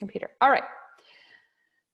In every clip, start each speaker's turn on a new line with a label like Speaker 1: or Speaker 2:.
Speaker 1: computer. All right.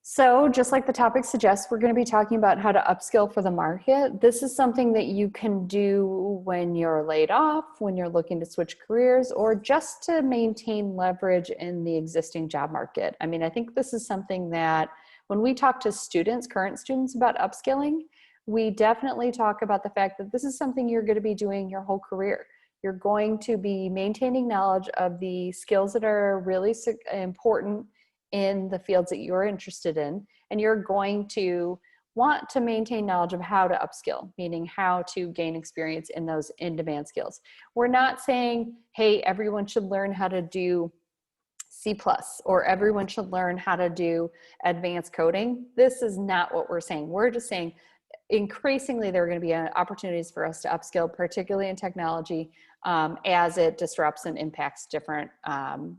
Speaker 1: So just like the topic suggests, we're going to be talking about how to upskill for the market. This is something that you can do when you're laid off, when you're looking to switch careers, or just to maintain leverage in the existing job market. I mean, I think this is something that when we talk to students, current students about upskilling, we definitely talk about the fact that this is something you're going to be doing your whole career. You're going to be maintaining knowledge of the skills that are really important in the fields that you're interested in, and you're going to want to maintain knowledge of how to upskill, meaning how to gain experience in those in-demand skills. We're not saying, hey, everyone should learn how to do C+, or everyone should learn how to do advanced coding. This is not what we're saying. We're just saying increasingly there are going to be opportunities for us to upskill, particularly in technology, as it disrupts and impacts different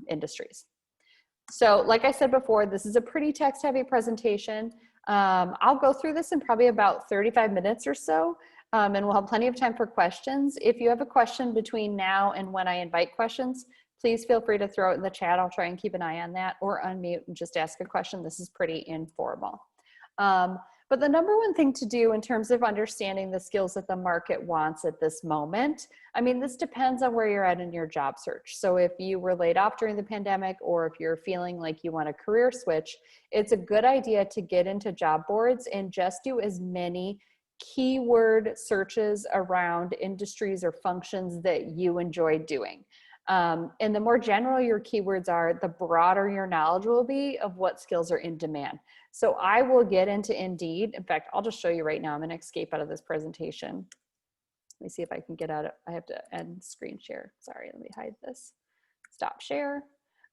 Speaker 1: industries. So like I said before, this is a pretty text-heavy presentation. I'll go through this in probably about 35 minutes or so, and we'll have plenty of time for questions. If you have a question between now and when I invite questions, please feel free to throw it in the chat. I'll try and keep an eye on that, or unmute and just ask a question. This is pretty informal. But the number one thing to do in terms of understanding the skills that the market wants at this moment, I mean, this depends on where you're at in your job search. So if you were laid off during the pandemic, or if you're feeling like you want a career switch, it's a good idea to get into job boards and just do as many keyword searches around industries or functions that you enjoy doing. And the more general your keywords are, the broader your knowledge will be of what skills are in demand. So I will get into Indeed. In fact, I'll just show you right now. I'm going to escape out of this presentation. Let me see if I can get out of, I have to end screen share. Sorry, let me hide this. Stop share.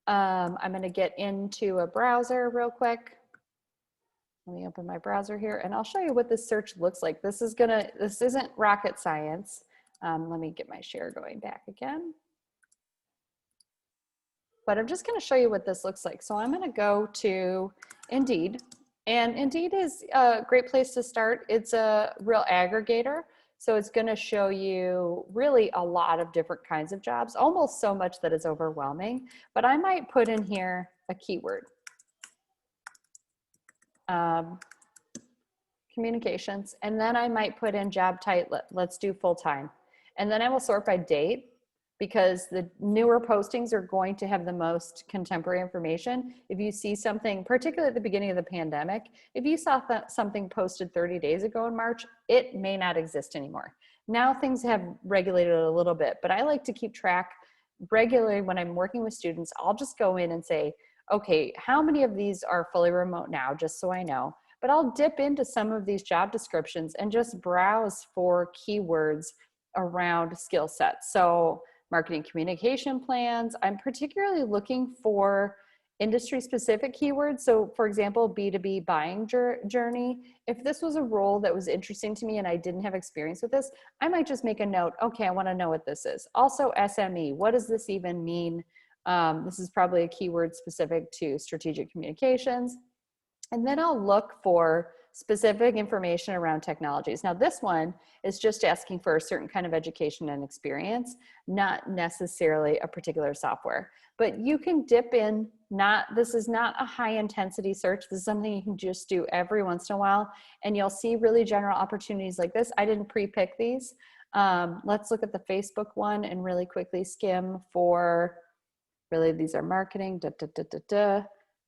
Speaker 1: I'm going to get into a browser real quick. Let me open my browser here and I'll show you what this search looks like. This isn't rocket science. Let me get my share going back again. But I'm just going to show you what this looks like. So I'm going to go to Indeed, and Indeed is a great place to start. It's a real aggregator. So it's going to show you really a lot of different kinds of jobs, almost so much that it's overwhelming. But I might put in here a keyword. Communications, and then I might put in job title. Let's do full-time. And then I will sort by date, because the newer postings are going to have the most contemporary information. If you see something, particularly at the beginning of the pandemic, if you saw something posted 30 days ago in March, it may not exist anymore. Now things have regulated a little bit, but I like to keep track regularly when I'm working with students. I'll just go in and say, okay, how many of these are fully remote now, just so I know. But I'll dip into some of these job descriptions and just browse for keywords around skill sets. So marketing communication plans. I'm particularly looking for industry-specific keywords. So for example, B2B buying journey. If this was a role that was interesting to me and I didn't have experience with this, I might just make a note, okay, I wanna know what this is. Also SME, what does this even mean? This is probably a keyword specific to strategic communications. And then I'll look for specific information around technologies. Now this one is just asking for a certain kind of education and experience, not necessarily a particular software. But you can dip in, this is not a high intensity search. This is something you can just do every once in a while, and you'll see really general opportunities like this. I didn't pre-pick these. Let's look at the Facebook one and really quickly skim for, really these are marketing,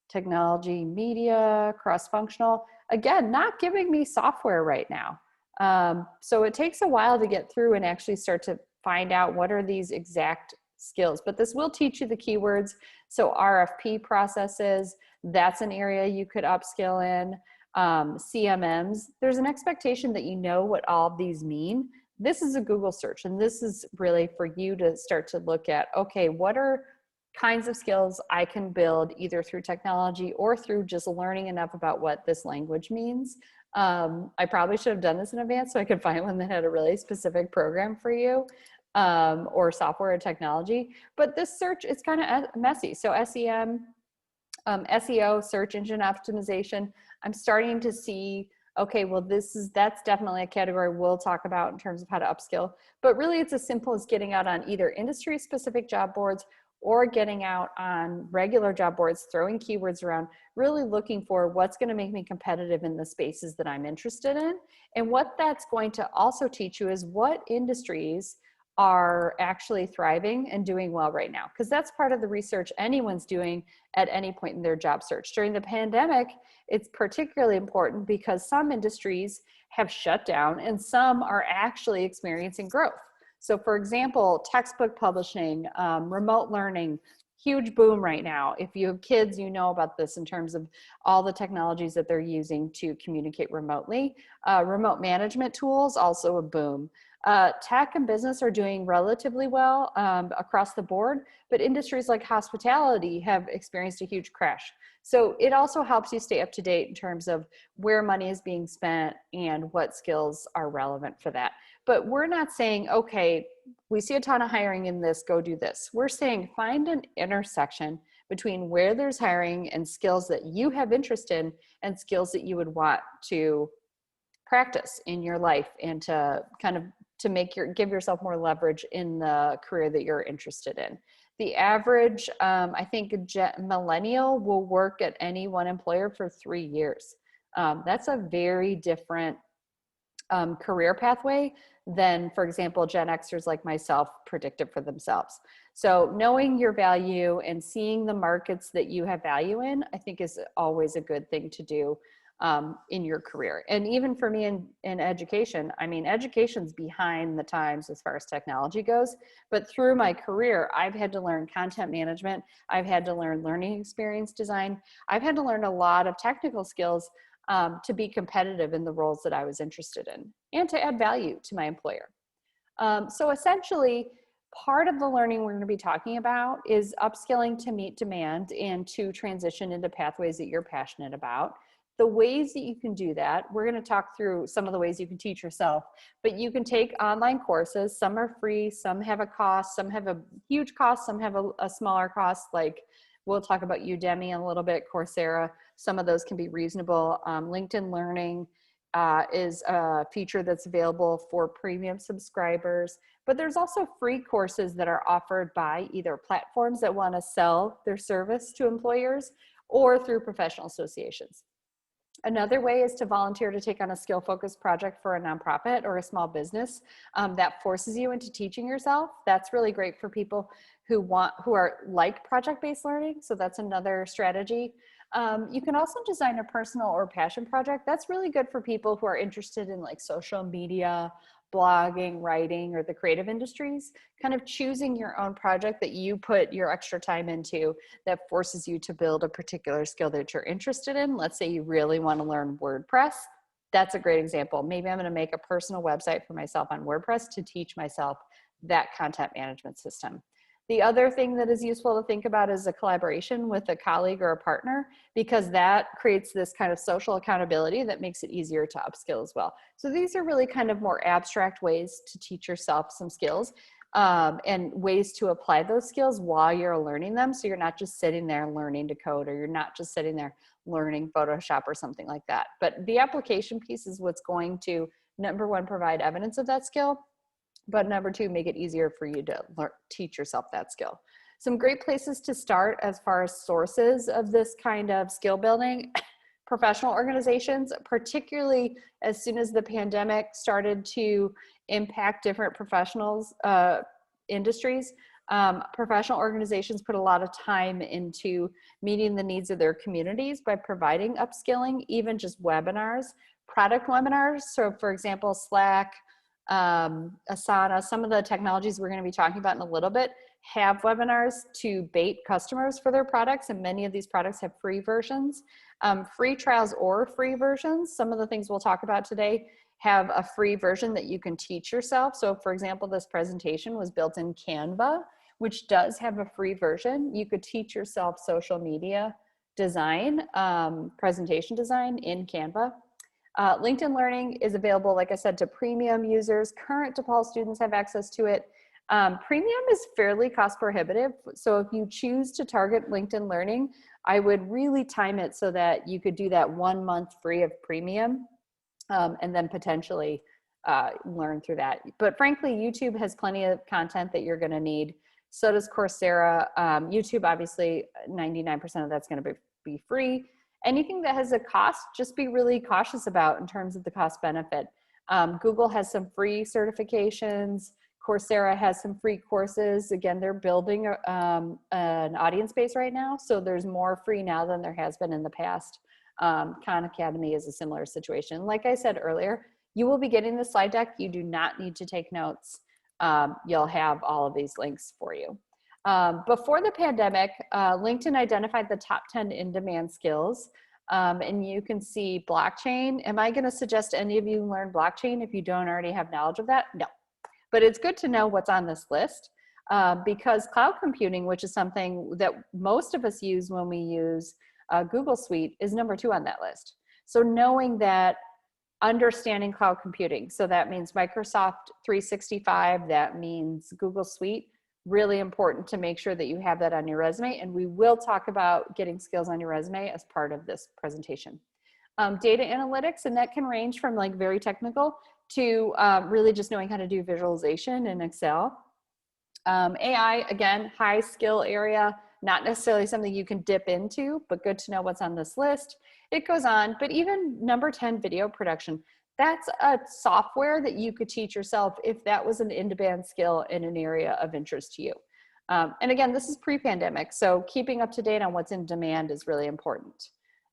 Speaker 1: technology, media, cross-functional. Again, not giving me software right now. So it takes a while to get through and actually start to find out what are these exact skills, but this will teach you the keywords. So RFP processes, that's an area you could upskill in. CMMs, there's an expectation that you know what all of these mean. This is a Google search, and this is really for you to start to look at, okay, what are kinds of skills I can build either through technology or through just learning enough about what this language means. I probably should have done this in advance so I could find one that had a really specific program for you, or software or technology. But this search is kind of messy. So SEM, SEO, search engine optimization, I'm starting to see, okay, well, that's definitely a category we'll talk about in terms of how to upskill. But really it's as simple as getting out on either industry specific job boards or getting out on regular job boards, throwing keywords around, really looking for what's going to make me competitive in the spaces that I'm interested in. And what that's going to also teach you is what industries are actually thriving and doing well right now, because that's part of the research anyone's doing at any point in their job search. During the pandemic, it's particularly important because some industries have shut down and some are actually experiencing growth. So for example, textbook publishing, remote learning, huge boom right now. If you have kids, you know about this in terms of all the technologies that they're using to communicate remotely. Remote management tools, also a boom. Tech and business are doing relatively well across the board, but industries like hospitality have experienced a huge crash. So it also helps you stay up to date in terms of where money is being spent and what skills are relevant for that. But we're not saying, okay, we see a ton of hiring in this, go do this. We're saying find an intersection between where there's hiring and skills that you have interest in and skills that you would want to practice in your life and to kind of give yourself more leverage in the career that you're interested in. The average, I think, millennial will work at any one employer for 3 years. That's a very different career pathway than, for example, Gen Xers like myself predicted for themselves. So knowing your value and seeing the markets that you have value in, I think is always a good thing to do in your career. And even for me in education, I mean, education's behind the times as far as technology goes, but through my career, I've had to learn content management. I've had to learn learning experience design. I've had to learn a lot of technical skills to be competitive in the roles that I was interested in and to add value to my employer. So essentially, part of the learning we're going to be talking about is upskilling to meet demand and to transition into pathways that you're passionate about. The ways that you can do that, we're going to talk through some of the ways you can teach yourself, but you can take online courses. Some are free, some have a cost, some have a huge cost, some have a smaller cost, like we'll talk about Udemy a little bit, Coursera. Some of those can be reasonable. LinkedIn Learning is a feature that's available for premium subscribers, but there's also free courses that are offered by either platforms that want to sell their service to employers or through professional associations. Another way is to volunteer to take on a skill-focused project for a nonprofit or a small business that forces you into teaching yourself. That's really great for people who are like project-based learning. So that's another strategy. You can also design a personal or passion project. That's really good for people who are interested in like social media, blogging, writing, or the creative industries, kind of choosing your own project that you put your extra time into that forces you to build a particular skill that you're interested in. Let's say you really want to learn WordPress. That's a great example. Maybe I'm going to make a personal website for myself on WordPress to teach myself that content management system. The other thing that is useful to think about is a collaboration with a colleague or a partner, because that creates this kind of social accountability that makes it easier to upskill as well. So these are really kind of more abstract ways to teach yourself some skills and ways to apply those skills while you're learning them. So you're not just sitting there learning to code, or you're not just sitting there learning Photoshop or something like that. But the application piece is what's going to, number one, provide evidence of that skill, but number two, make it easier for you to teach yourself that skill. Some great places to start as far as sources of this kind of skill building: professional organizations, particularly as soon as the pandemic started to impact different professionals, industries. Professional organizations put a lot of time into meeting the needs of their communities by providing upskilling, even just webinars, product webinars. So for example, Slack, Asana, some of the technologies we're going to be talking about in a little bit have webinars to bait customers for their products, and many of these products have free versions, free trials or free versions. Some of the things we'll talk about today have a free version that you can teach yourself. So for example, this presentation was built in Canva, which does have a free version. You could teach yourself social media design, presentation design in Canva. LinkedIn Learning is available, like I said, to premium users. Current DePaul students have access to it. Premium is fairly cost prohibitive. So if you choose to target LinkedIn Learning, I would really time it so that you could do that 1 month free of premium and then potentially learn through that. But frankly, YouTube has plenty of content that you're going to need So does Coursera. YouTube, obviously, 99% of that's going to be free. Anything that has a cost, just be really cautious about in terms of the cost benefit. Google has some free certifications. Coursera has some free courses. Again, they're building an audience base right now. So there's more free now than there has been in the past. Khan Academy is a similar situation. Like I said earlier, you will be getting the slide deck. You do not need to take notes. You'll have all of these links for you. Before the pandemic, LinkedIn identified the top 10 in-demand skills. And you can see blockchain. Am I going to suggest any of you learn blockchain if you don't already have knowledge of that? No. But it's good to know what's on this list because cloud computing, which is something that most of us use when we use Google Suite, is number 2 on that list. So knowing that, understanding cloud computing. So that means Microsoft 365, that means Google Suite, really important to make sure that you have that on your resume. And we will talk about getting skills on your resume as part of this presentation. Data analytics, and that can range from like very technical to really just knowing how to do visualization in Excel. AI, again, high skill area, not necessarily something you can dip into, but good to know what's on this list. It goes on, but even number 10, video production. That's a software that you could teach yourself if that was an in-demand skill in an area of interest to you. And again, this is pre-pandemic, so keeping up to date on what's in demand is really important.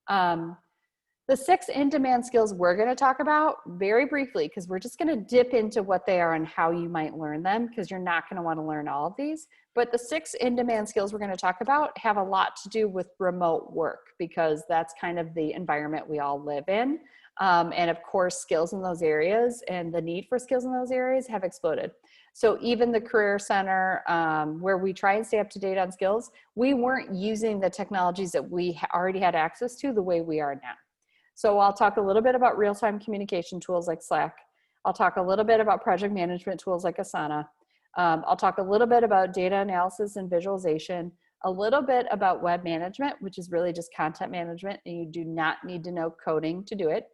Speaker 1: The 6 in-demand skills we're going to talk about very briefly, because we're just going to dip into what they are and how you might learn them, because you're not going to want to learn all of these. But the 6 in-demand skills we're going to talk about have a lot to do with remote work, because that's kind of the environment we all live in. And of course, skills in those areas and the need for skills in those areas have exploded. So even the Career Center, where we try and stay up to date on skills, we weren't using the technologies that we already had access to the way we are now. So I'll talk a little bit about real-time communication tools like Slack. I'll talk a little bit about project management tools like Asana. I'll talk a little bit about data analysis and visualization, a little bit about web management, which is really just content management, and you do not need to know coding to do it.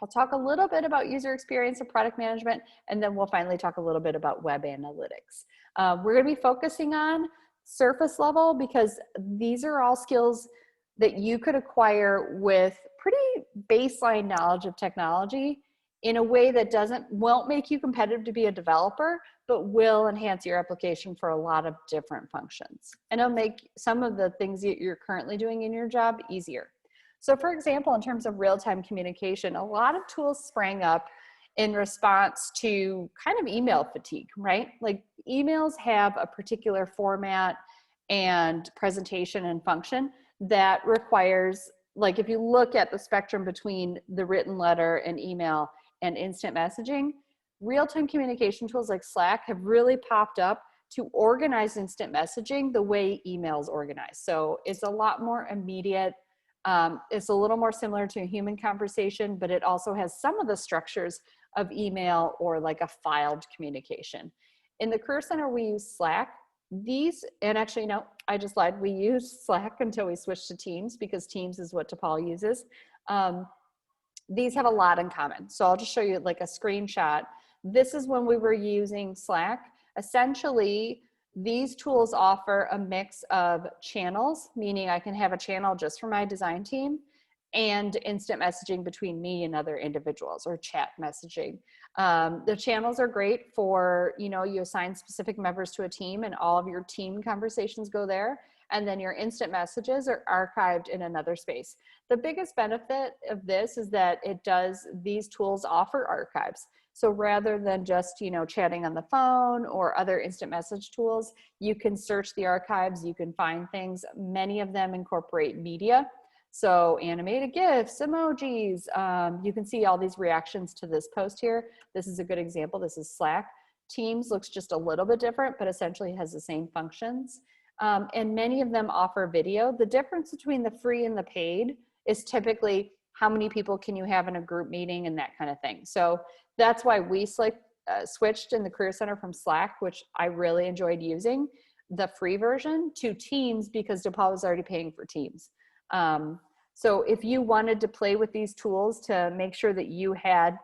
Speaker 1: I'll talk a little bit about user experience and product management, and then we'll finally talk a little bit about web analytics. We're going to be focusing on surface level because these are all skills that you could acquire with pretty baseline knowledge of technology in a way that won't make you competitive to be a developer, but will enhance your application for a lot of different functions. And it'll make some of the things that you're currently doing in your job easier. So for example, in terms of real-time communication, a lot of tools sprang up in response to kind of email fatigue, right? Like emails have a particular format and presentation and function that requires, like if you look at the spectrum between the written letter and email and instant messaging, real-time communication tools like Slack have really popped up to organize instant messaging the way emails organize. So it's a lot more immediate. It's a little more similar to a human conversation, but it also has some of the structures of email or like a filed communication. In the Career Center, we use Slack. And actually, no, I just lied. We used Slack until we switched to Teams because Teams is what DePaul uses. These have a lot in common. So I'll just show you like a screenshot. This is when we were using Slack. Essentially, these tools offer a mix of channels, meaning I can have a channel just for my design team, and instant messaging between me and other individuals, or chat messaging. The channels are great for, you assign specific members to a team and all of your team conversations go there. And then your instant messages are archived in another space. The biggest benefit of this is that these tools offer archives. So rather than just, chatting on the phone or other instant message tools, you can search the archives, you can find things. Many of them incorporate media. So animated GIFs, emojis, you can see all these reactions to this post here. This is a good example. This is Slack. Teams looks just a little bit different, but essentially has the same functions. And many of them offer video. The difference between the free and the paid is typically how many people can you have in a group meeting and that kind of thing. So that's why we switched in the Career Center from Slack, which I really enjoyed using, the free version, to Teams because DePaul was already paying for Teams. So if you wanted to play with these tools to make sure that you had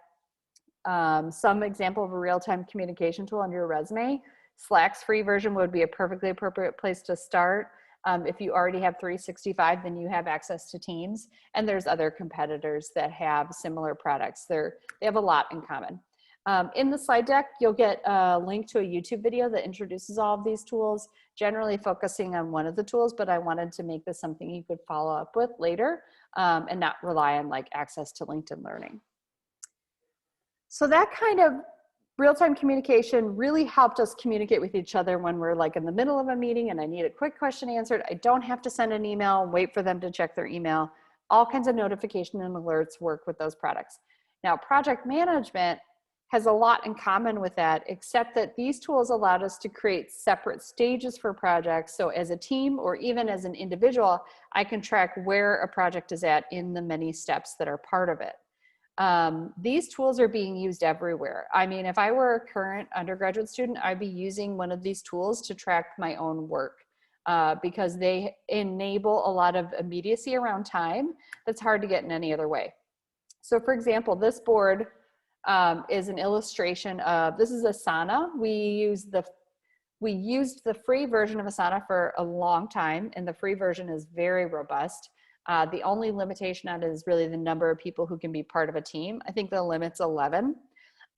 Speaker 1: some example of a real-time communication tool on your resume, Slack's free version would be a perfectly appropriate place to start. If you already have 365, then you have access to Teams, and there's other competitors that have similar products. They have a lot in common. In the slide deck, you'll get a link to a YouTube video that introduces all of these tools, generally focusing on one of the tools, but I wanted to make this something you could follow up with later and not rely on like access to LinkedIn Learning. So that kind of real-time communication really helped us communicate with each other when we're like in the middle of a meeting and I need a quick question answered. I don't have to send an email, wait for them to check their email. All kinds of notification and alerts work with those products. Now, project management has a lot in common with that, except that these tools allowed us to create separate stages for projects. So as a team or even as an individual, I can track where a project is at in the many steps that are part of it. These tools are being used everywhere. I mean, if I were a current undergraduate student, I'd be using one of these tools to track my own work because they enable a lot of immediacy around time that's hard to get in any other way. So for example, this board is an illustration of, this is Asana. We used the free version of Asana for a long time, and the free version is very robust. The only limitation on it is really the number of people who can be part of a team. I think the limit's 11.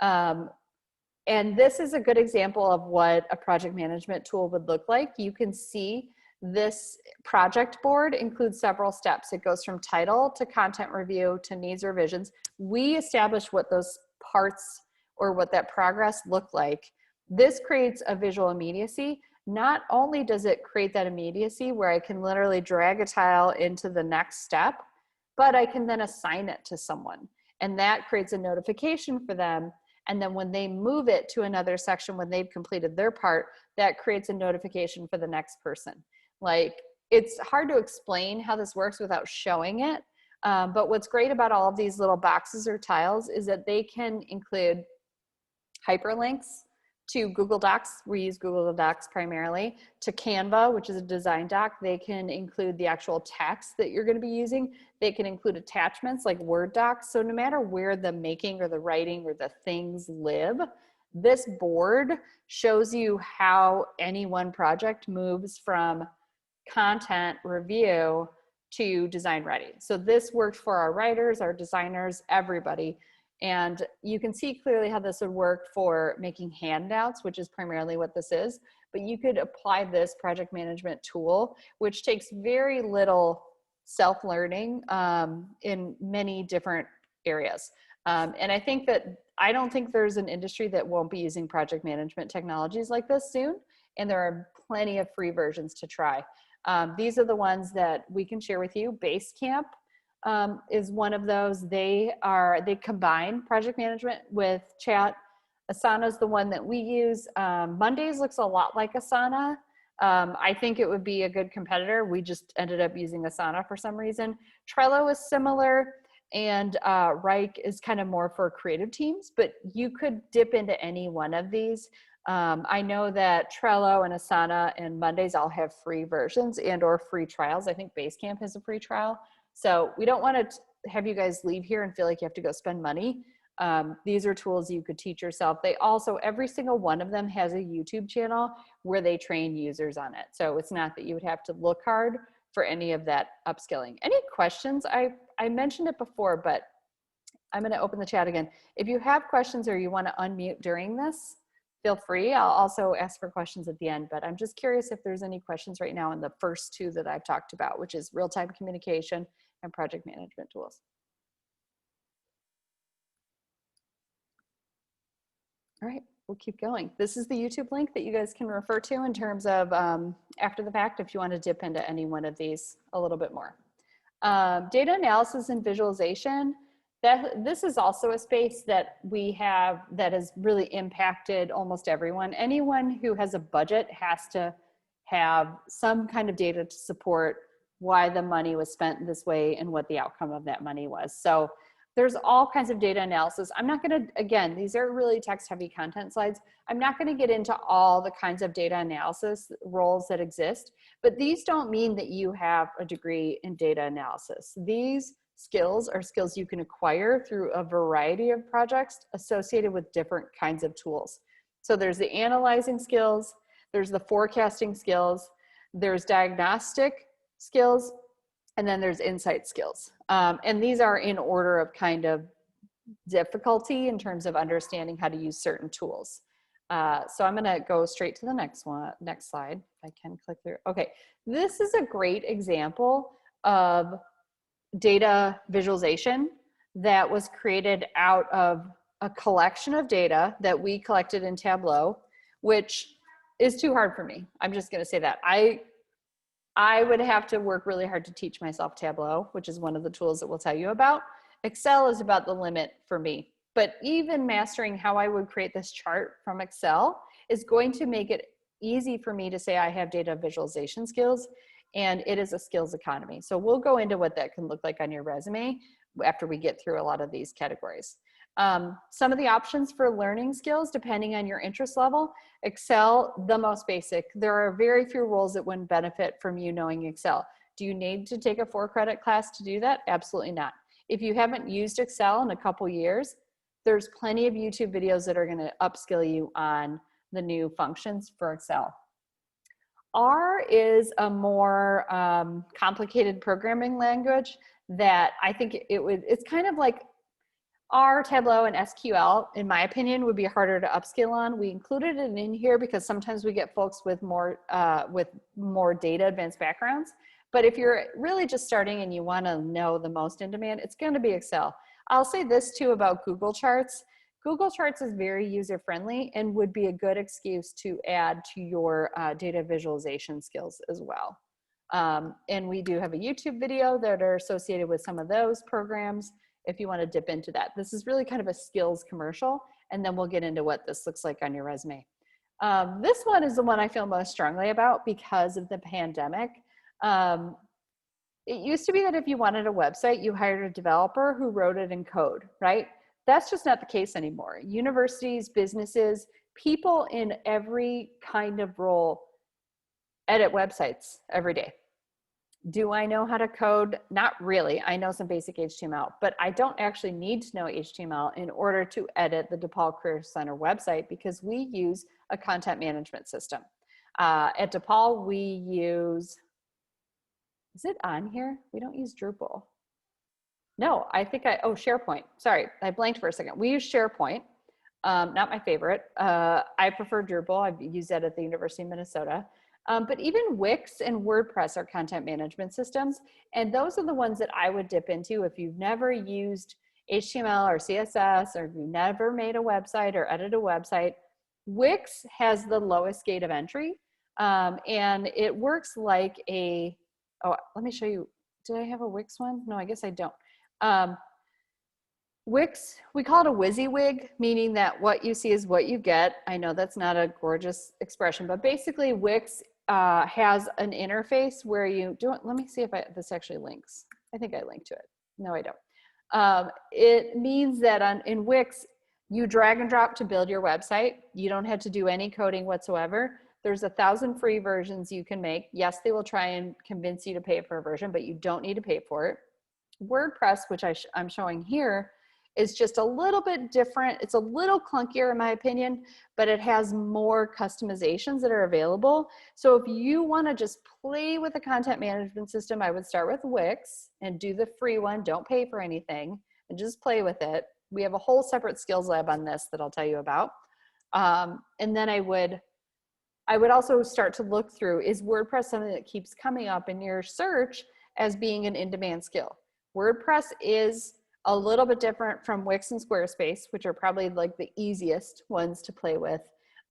Speaker 1: And this is a good example of what a project management tool would look like. You can see this project board includes several steps. It goes from title to content review to needs revisions. We establish what those parts or what that progress look like. This creates a visual immediacy. Not only does it create that immediacy where I can literally drag a tile into the next step, but I can then assign it to someone. And that creates a notification for them. And then when they move it to another section, when they've completed their part, that creates a notification for the next person. Like, it's hard to explain how this works without showing it. But what's great about all of these little boxes or tiles is that they can include hyperlinks to Google Docs. We use Google Docs primarily, to Canva, which is a design doc. They can include the actual text that you're going to be using. They can include attachments like Word docs. So no matter where the making or the writing or the things live, this board shows you how any one project moves from content review to design ready. So this worked for our writers, our designers, everybody. And you can see clearly how this would work for making handouts, which is primarily what this is. But you could apply this project management tool, which takes very little self-learning in many different areas. And I don't think there's an industry that won't be using project management technologies like this soon. And there are plenty of free versions to try. These are the ones that we can share with you. Basecamp is one of those. They combine project management with chat. Asana is the one that we use. Mondays looks a lot like Asana. I think it would be a good competitor. We just ended up using Asana for some reason. Trello is similar, and Rike is kind of more for creative teams, but you could dip into any one of these. I know that Trello and Asana and Mondays all have free versions and or free trials. I think Basecamp has a free trial. So we don't want to have you guys leave here and feel like you have to go spend money. These are tools you could teach yourself. They also, every single one of them has a YouTube channel where they train users on it. So it's not that you would have to look hard for any of that upskilling. Any questions? I mentioned it before, but I'm going to open the chat again. If you have questions or you want to unmute during this, feel free. I'll also ask for questions at the end, but I'm just curious if there's any questions right now in the first two that I've talked about, which is real-time communication and project management tools. All right, we'll keep going. This is the YouTube link that you guys can refer to in terms of after the fact if you want to dip into any one of these a little bit more. Data analysis and visualization. This is also a space that we have that has really impacted almost everyone. Anyone who has a budget has to have some kind of data to support why the money was spent this way and what the outcome of that money was. So there's all kinds of data analysis. I'm not going to, again, these are really text heavy content slides. I'm not going to get into all the kinds of data analysis roles that exist, but these don't mean that you have a degree in data analysis. These skills are skills you can acquire through a variety of projects associated with different kinds of tools. So there's the analyzing skills, there's the forecasting skills, there's diagnostic skills, and then there's insight skills. And these are in order of kind of difficulty in terms of understanding how to use certain tools. So I'm gonna go straight to the next slide, if I can click through. Okay, this is a great example of data visualization that was created out of a collection of data that we collected in Tableau, which is too hard for me. I'm just gonna say that. I would have to work really hard to teach myself Tableau, which is one of the tools that we'll tell you about. Excel is about the limit for me. But even mastering how I would create this chart from Excel is going to make it easy for me to say I have data visualization skills, and it is a skills economy. So we'll go into what that can look like on your resume after we get through a lot of these categories. Some of the options for learning skills, depending on your interest level, Excel, the most basic. There are very few roles that wouldn't benefit from you knowing Excel. Do you need to take a 4-credit class to do that? Absolutely not. If you haven't used Excel in a couple years, there's plenty of YouTube videos that are going to upskill you on the new functions for Excel. R is a more complicated programming language that I think it's kind of like R, Tableau, and SQL, in my opinion, would be harder to upskill on. We included it in here because sometimes we get folks with more data advanced backgrounds. But if you're really just starting and you want to know the most in demand, it's going to be Excel. I'll say this too about Google Charts. Google Charts is very user-friendly and would be a good excuse to add to your data visualization skills as well. And we do have a YouTube video that are associated with some of those programs if you want to dip into that. This is really kind of a skills commercial, and then we'll get into what this looks like on your resume. This one is the one I feel most strongly about because of the pandemic. It used to be that if you wanted a website, you hired a developer who wrote it in code, right? That's just not the case anymore. Universities, businesses, people in every kind of role edit websites every day. Do I know how to code? Not really. I know some basic HTML, but I don't actually need to know HTML in order to edit the DePaul Career Center website because we use a content management system. At DePaul, we use, is it on here? We don't use Drupal. No, I think oh, SharePoint. Sorry, I blanked for a second. We use SharePoint, not my favorite. I prefer Drupal. I've used that at the University of Minnesota. But even Wix and WordPress are content management systems. And those are the ones that I would dip into if you've never used HTML or CSS, or if you've never made a website or edited a website. Wix has the lowest gate of entry. And it works like a, oh, let me show you. Did I have a Wix one? No, I guess I don't. Wix, we call it a WYSIWYG, meaning that what you see is what you get. I know that's not a gorgeous expression, but basically Wix has an interface where you don't, let me see if this actually links. I think I linked to it. No, I don't. It means that in Wix, you drag and drop to build your website. You don't have to do any coding whatsoever. There's 1,000 free versions you can make. Yes, they will try and convince you to pay for a version, but you don't need to pay for it. WordPress, which I'm showing here, is just a little bit different. It's a little clunkier in my opinion, but it has more customizations that are available. So if you want to just play with the content management system, I would start with Wix and do the free one. Don't pay for anything and just play with it. We have a whole separate skills lab on this that I'll tell you about. And then I would also start to look through, is WordPress something that keeps coming up in your search as being an in-demand skill? WordPress is a little bit different from Wix and Squarespace, which are probably like the easiest ones to play with.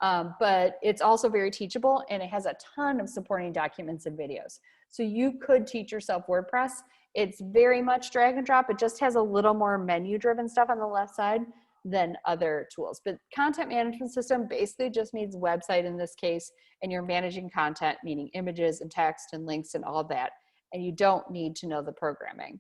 Speaker 1: But it's also very teachable, and it has a ton of supporting documents and videos. So you could teach yourself WordPress. It's very much drag and drop. It just has a little more menu-driven stuff on the left side than other tools. But content management system basically just means website in this case, and you're managing content, meaning images and text and links and all that. And you don't need to know the programming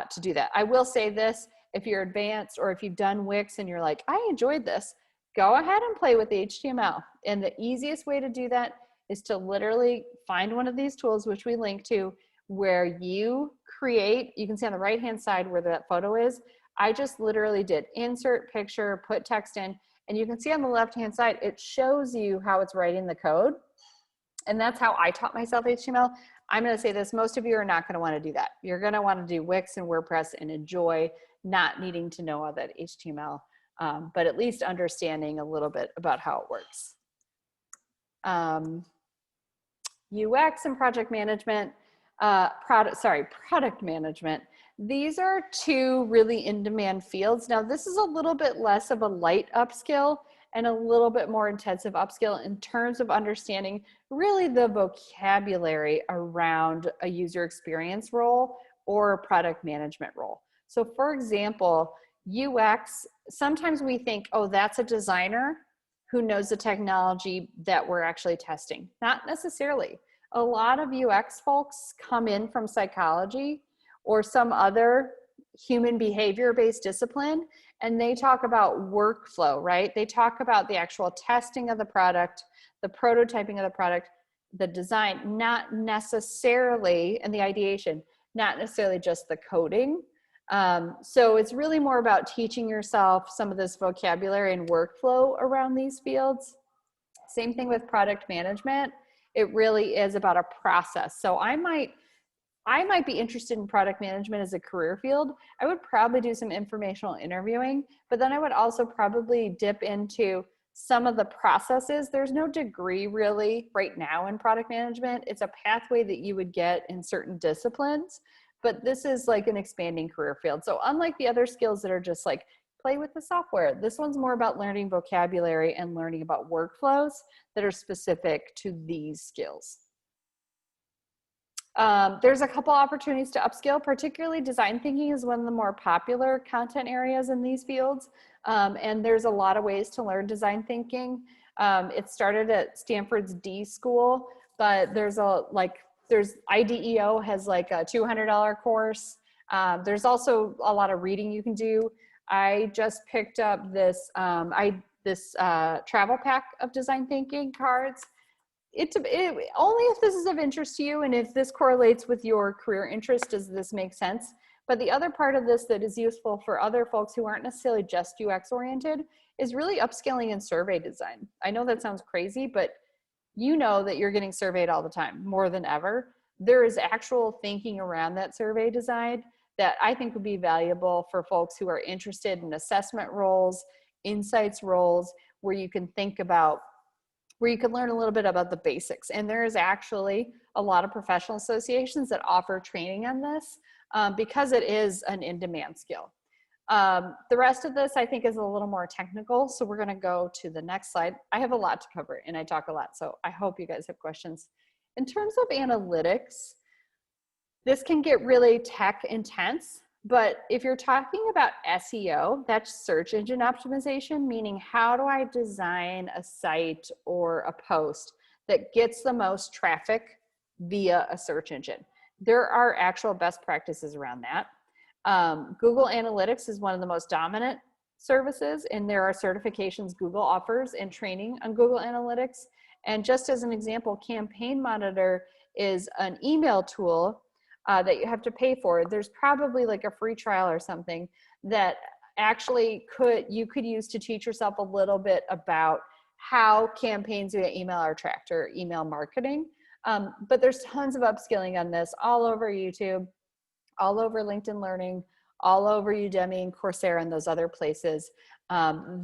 Speaker 1: to do that. I will say this, if you're advanced or if you've done Wix and you're like, I enjoyed this, go ahead and play with HTML. And the easiest way to do that is to literally find one of these tools, which we link to, where you create, you can see on the right-hand side where that photo is. I just literally did insert picture, put text in, And you can see on the left-hand side, it shows you how it's writing the code. And that's how I taught myself HTML. I'm going to say this, most of you are not going to want to do that. You're going to want to do Wix and WordPress and enjoy not needing to know all that HTML, but at least understanding a little bit about how it works. UX and project management, product management. These are two really in-demand fields. Now, this is a little bit less of a light upskill and a little bit more intensive upskill in terms of understanding really the vocabulary around a user experience role or a product management role. So for example, UX, sometimes we think, oh, that's a designer who knows the technology that we're actually testing. Not necessarily. A lot of UX folks come in from psychology or some other human behavior-based discipline, and they talk about workflow, right? They talk about the actual testing of the product, the prototyping of the product, the design, not necessarily, and the ideation, not necessarily just the coding. So it's really more about teaching yourself some of this vocabulary and workflow around these fields. Same thing with product management. It really is about a process. So I might be interested in product management as a career field. I would probably do some informational interviewing, but then I would also probably dip into some of the processes. There's no degree really right now in product management. It's a pathway that you would get in certain disciplines, but this is like an expanding career field. So unlike the other skills that are just like play with the software, this one's more about learning vocabulary and learning about workflows that are specific to these skills. There's a couple opportunities to upskill, particularly design thinking is one of the more popular content areas in these fields. And there's a lot of ways to learn design thinking. It started at Stanford's D School, but there's IDEO has like a $200 course. There's also a lot of reading you can do. I just picked up this, travel pack of design thinking cards. Only if this is of interest to you and if this correlates with your career interest does this make sense. But the other part of this that is useful for other folks who aren't necessarily just UX oriented is really upskilling in survey design. I know that sounds crazy, but you know that you're getting surveyed all the time, more than ever. There is actual thinking around that survey design that I think would be valuable for folks who are interested in assessment roles, insights roles, where you can learn a little bit about the basics. And there is actually a lot of professional associations that offer training on this because it is an in-demand skill. The rest of this I think is a little more technical. So we're gonna go to the next slide. I have a lot to cover and I talk a lot, so I hope you guys have questions. In terms of analytics, this can get really tech intense, but if you're talking about SEO, that's search engine optimization, meaning how do I design a site or a post that gets the most traffic via a search engine? There are actual best practices around that. Google Analytics is one of the most dominant services, and there are certifications Google offers and training on Google Analytics. And just as an example, Campaign Monitor is an email tool that you have to pay for. There's probably like a free trial or something that actually you could use to teach yourself a little bit about how campaigns via email are tracked or email marketing. But there's tons of upskilling on this all over YouTube, all over LinkedIn Learning, all over Udemy and Coursera and those other places.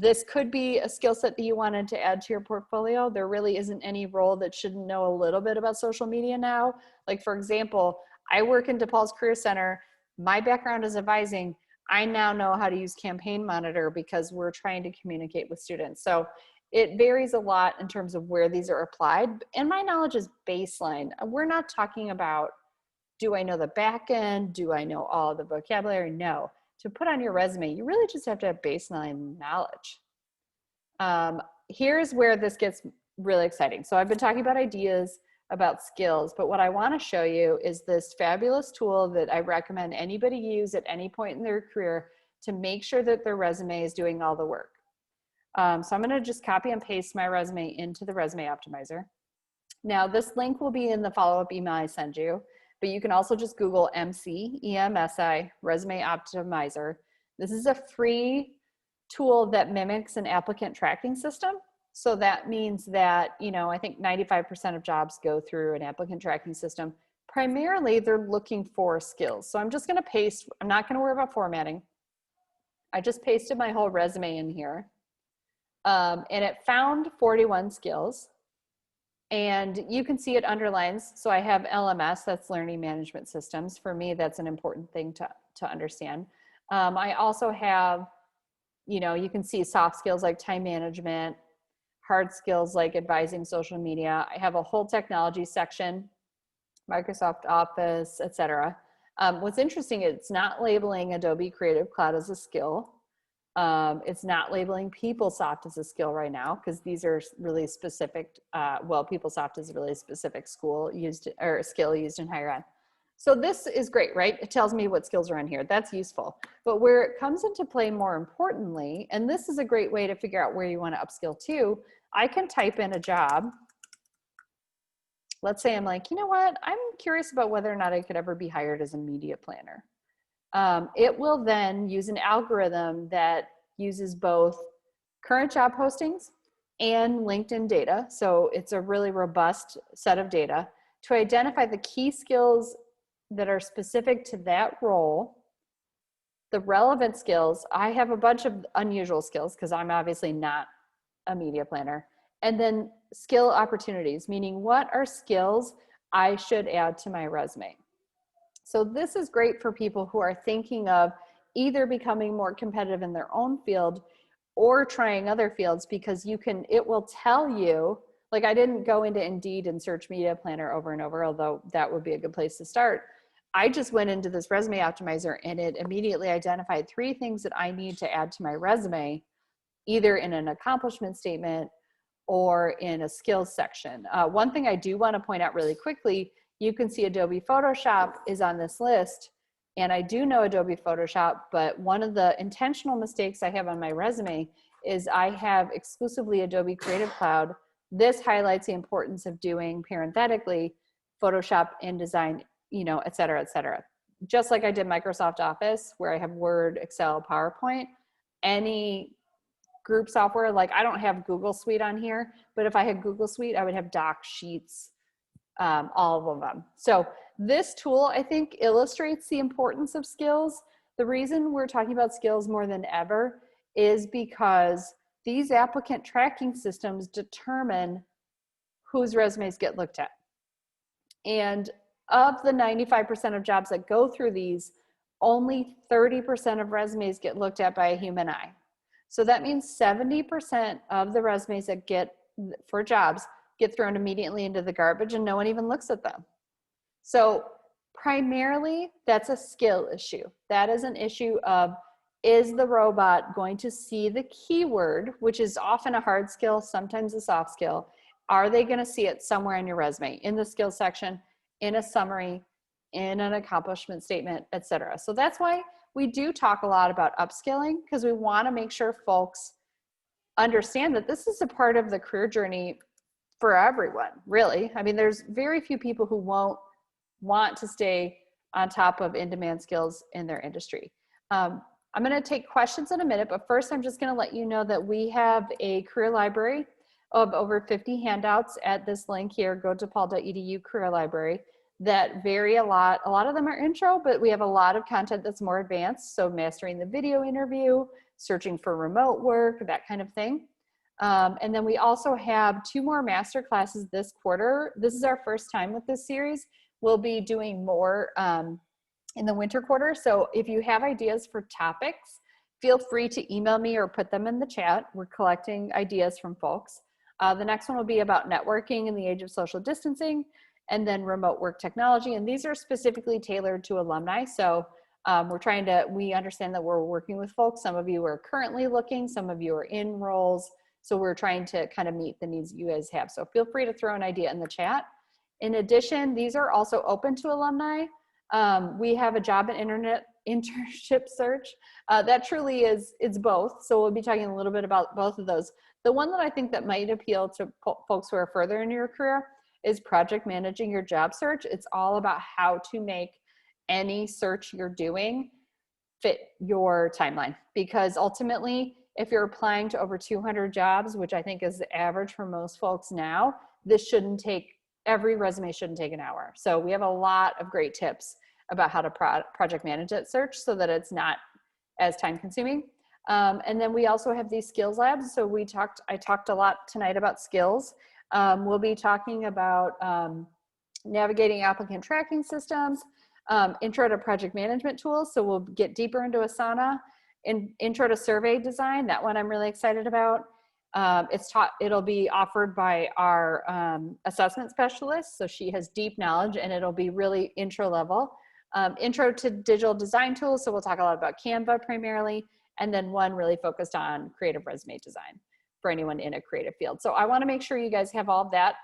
Speaker 1: This could be a skill set that you wanted to add to your portfolio. There really isn't any role that shouldn't know a little bit about social media now. Like for example, I work in DePaul's Career Center. My background is advising. I now know how to use Campaign Monitor because we're trying to communicate with students. So it varies a lot in terms of where these are applied. And my knowledge is baseline. We're not talking about, do I know the back end? Do I know all the vocabulary? No. To put on your resume, you really just have to have baseline knowledge. Here's where this gets really exciting. So I've been talking about ideas, about skills, but what I want to show you is this fabulous tool that I recommend anybody use at any point in their career to make sure that their resume is doing all the work. So I'm going to just copy and paste my resume into the Resume Optimizer. Now this link will be in the follow-up email I send you, but you can also just Google EMSI, Resume Optimizer. This is a free tool that mimics an applicant tracking system. So that means that, you know, I think 95% of jobs go through an applicant tracking system. Primarily, they're looking for skills. So I'm just going to paste, I'm not going to worry about formatting. I just pasted my whole resume in here. And it found 41 skills. And you can see it underlines. So I have LMS, that's learning management systems. For me, that's an important thing to understand. I also have, you know, you can see soft skills like time management, hard skills like advising social media. I have a whole technology section, Microsoft Office, etc. What's interesting, it's not labeling Adobe Creative Cloud as a skill. It's not labeling PeopleSoft as a skill right now, because these are really specific. Well, PeopleSoft is a really specific skill used in higher ed. So this is great, right? It tells me what skills are on here. That's useful. But where it comes into play more importantly, and this is a great way to figure out where you want to upskill to, I can type in a job. Let's say I'm like, you know what? I'm curious about whether or not I could ever be hired as a media planner. It will then use an algorithm that uses both current job postings and LinkedIn data. So it's a really robust set of data to identify the key skills that are specific to that role, the relevant skills. I have a bunch of unusual skills because I'm obviously not a media planner. And then skill opportunities, meaning what are skills I should add to my resume. So this is great for people who are thinking of either becoming more competitive in their own field or trying other fields, because it will tell you, like I didn't go into Indeed and search media planner over and over, although that would be a good place to start. I just went into this resume optimizer and it immediately identified 3 things that I need to add to my resume, either in an accomplishment statement or in a skills section. One thing I do want to point out really quickly, you can see Adobe Photoshop is on this list, and I do know Adobe Photoshop, but one of the intentional mistakes I have on my resume is I have exclusively Adobe Creative Cloud. This highlights the importance of doing, parenthetically, Photoshop, InDesign, you know, et cetera, et cetera. Just like I did Microsoft Office, where I have Word, Excel, PowerPoint, any group software, like I don't have Google Suite on here, but if I had Google Suite, I would have Docs, Sheets, all of them. So this tool, I think, illustrates the importance of skills. The reason we're talking about skills more than ever is because these applicant tracking systems determine whose resumes get looked at. And of the 95% of jobs that go through these, only 30% of resumes get looked at by a human eye. So that means 70% of the resumes that for jobs get thrown immediately into the garbage and no one even looks at them. So primarily, that's a skill issue. That is an issue of, is the robot going to see the keyword, which is often a hard skill, sometimes a soft skill? Are they going to see it somewhere in your resume, in the skills section, in a summary, in an accomplishment statement, etc.? So that's why we do talk a lot about upskilling, because we want to make sure folks understand that this is a part of the career journey for everyone, really. I mean, there's very few people who won't want to stay on top of in-demand skills in their industry. I'm going to take questions in a minute, but first I'm just going to let you know that we have a career library of over 50 handouts at this link here, go-to-paul.edu career library, that vary a lot. A lot of them are intro, but we have a lot of content that's more advanced. So mastering the video interview, searching for remote work, that kind of thing. And then we also have 2 more master classes this quarter. This is our first time with this series. We'll be doing more in the winter quarter. So if you have ideas for topics, feel free to email me or put them in the chat. We're collecting ideas from folks. The next one will be about networking in the age of social distancing, and then remote work technology. And these are specifically tailored to alumni. So we understand that we're working with folks. Some of you are currently looking, some of you are in roles. So we're trying to kind of meet the needs you guys have. So feel free to throw an idea in the chat. In addition, these are also open to alumni. We have a job and internet internship search. That truly it's both. So we'll be talking a little bit about both of those. The one that I think that might appeal to folks who are further in your career is project managing your job search. It's all about how to make any search you're doing fit your timeline, because ultimately, If you're applying to over 200 jobs, which I think is the average for most folks now, this shouldn't take, every resume shouldn't take an hour. So we have a lot of great tips about how to project manage that search so that it's not as time consuming. And then we also have these skills labs. So I talked a lot tonight about skills. We'll be talking about navigating applicant tracking systems, intro to project management tools. So we'll get deeper into Asana, intro to survey design. That one I'm really excited about. It'll be offered by our assessment specialist. So she has deep knowledge and it'll be really intro level. Intro to digital design tools. So we'll talk a lot about Canva primarily. And then one really focused on creative resume design for anyone in a creative field. So I want to make sure you guys have all of that.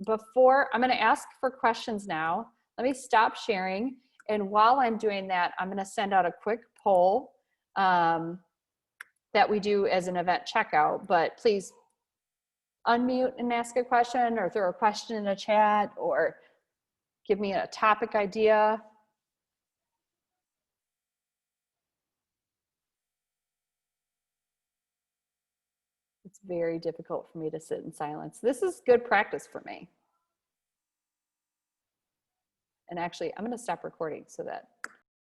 Speaker 1: Before, I'm going to ask for questions now. Let me stop sharing. And while I'm doing that, I'm going to send out a quick poll that we do as an event checkout, but please unmute and ask a question or throw a question in a chat or give me a topic idea. It's very difficult for me to sit in silence. This is good practice for me. And actually, I'm going to stop recording so that